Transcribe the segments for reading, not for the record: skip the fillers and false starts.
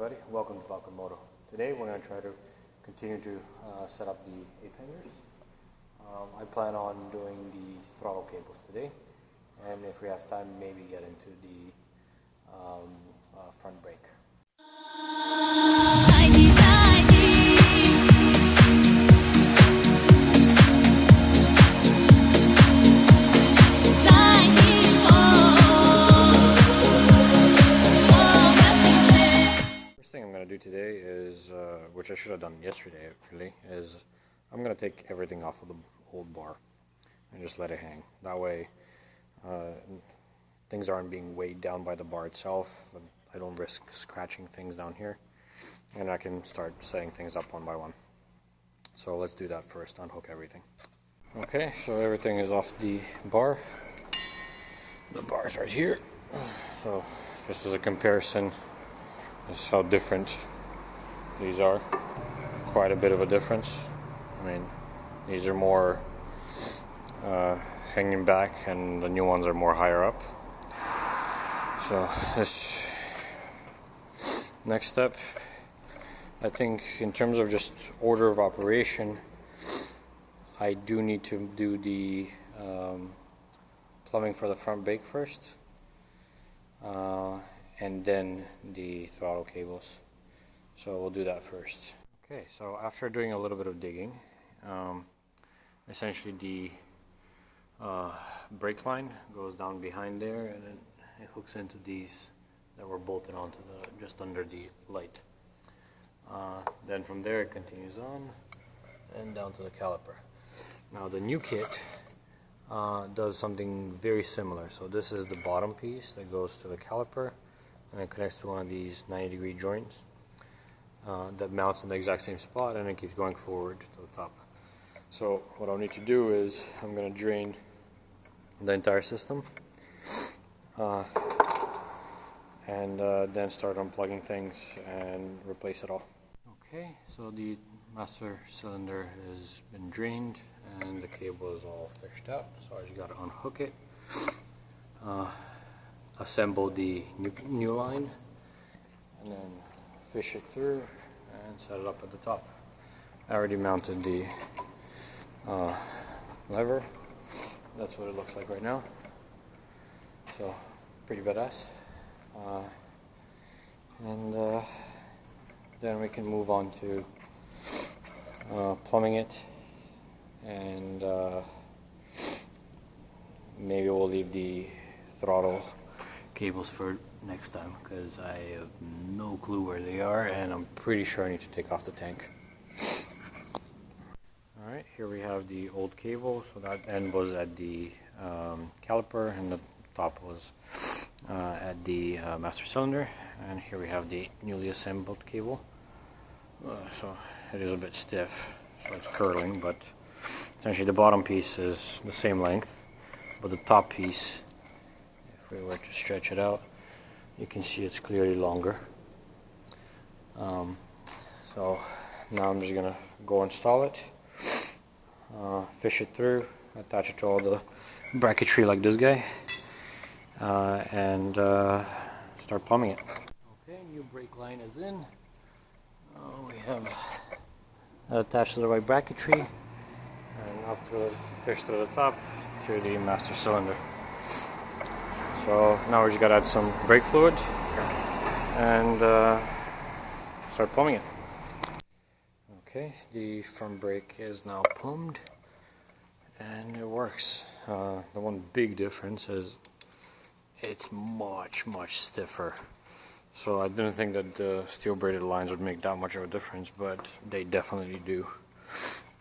everybody, welcome to Moto. Today we're going to try to continue to set up the ape hangers. I plan on doing the throttle cables today, and if we have time, maybe get into the front brake. Thing I'm going to do today is, which I should have done yesterday actually, is I'm going to take everything off of the old bar and just let it hang. That way things aren't being weighed down by the bar itself. I don't risk scratching things down here, and I can start setting things up one by one. So let's do that first, unhook everything. Okay, so everything is off the bar. The bar's right here. So just as a comparison, this is how different these are. Quite a bit of a difference. I mean, these are more hanging back, and the new ones are more higher up. So this next step, I think in terms of just order of operation, I do need to do the plumbing for the front brake first. And then the throttle cables. So we'll do that first. Okay, so after doing a little bit of digging, essentially the brake line goes down behind there, and then it hooks into these that were bolted onto the just under the light. Then from there it continues on and down to the caliper. Now the new kit does something very similar. So this is the bottom piece that goes to the caliper, and it connects to one of these 90-degree joints that mounts in the exact same spot, and it keeps going forward to the top. So what I'll need to do is I'm going to drain the entire system and then start unplugging things and replace it all. Okay, so the master cylinder has been drained and the cable is all fished out, so I just got to unhook it. Assemble the new line, and then fish it through and set it up at the top. I already mounted the lever. That's what it looks like right now. So pretty badass. Then we can move on to plumbing it, and maybe we'll leave the throttle cables for next time, because I have no clue where they are, and I'm pretty sure I need to take off the tank. Alright, here we have the old cable. So that end was at the caliper, and the top was at the master cylinder, and here we have the newly assembled cable. So it is a bit stiff, so it's curling, but essentially the bottom piece is the same length, but the top piece, if we were to stretch it out, you can see it's clearly longer. So now I'm just gonna go install it, fish it through, attach it to all the bracketry like this guy, and start plumbing it. Okay, new brake line is in. We have that attached to the right bracketry, and up to fish through the top to the master cylinder. So now we just gotta add some brake fluid and start plumbing it. Okay, the front brake is now plumbed and it works. The one big difference is it's much stiffer. So I didn't think that the steel braided lines would make that much of a difference, but they definitely do.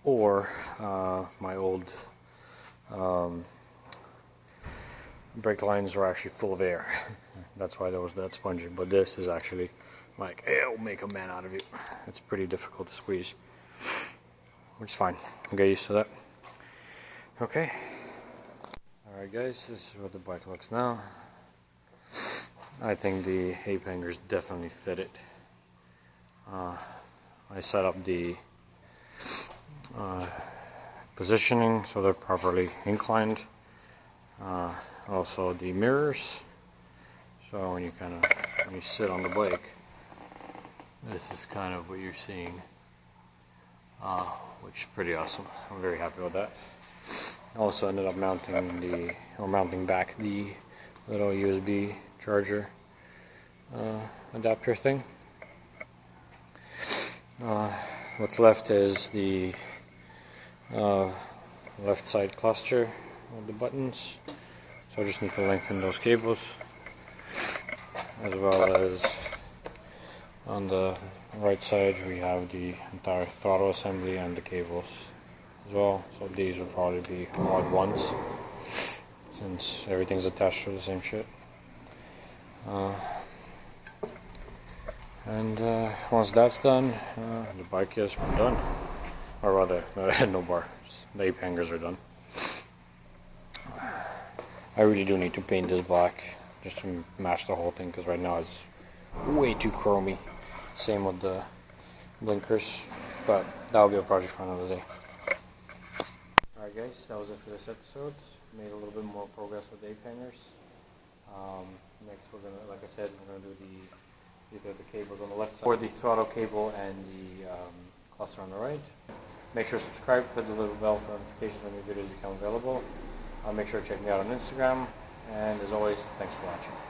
Or my old brake lines were actually full of air. That's why that was that spongy. But this is actually like, it'll make a man out of you. It's pretty difficult to squeeze, which is fine. I'll get used to that. Okay. Alright guys, this is what the bike looks now. I think the ape hangers definitely fit it. I set up the positioning so they're properly inclined. Also the mirrors, so when you sit on the bike, this is kind of what you're seeing, which is pretty awesome. I'm very happy with that. I also ended up mounting back the little USB charger adapter thing. What's left is the left side cluster of the buttons, so I just need to lengthen those cables, as well as on the right side we have the entire throttle assembly and the cables as well. So these would probably be odd ones since everything's attached to the same shit. Once that's done, the bike is done. Or rather, no bars. The ape hangers are done. I really do need to paint this black just to match the whole thing, because right now it's way too chromy. Same with the blinkers, but that'll be a project for another day. Alright guys, that was it for this episode. Made a little bit more progress with the ape hangers. Next we're gonna, like I said, we're gonna do either the cables on the left side or the throttle cable and the cluster on the right. Make sure to subscribe, click the little bell for notifications when new videos become available. Make sure to check me out on Instagram, and as always, thanks for watching.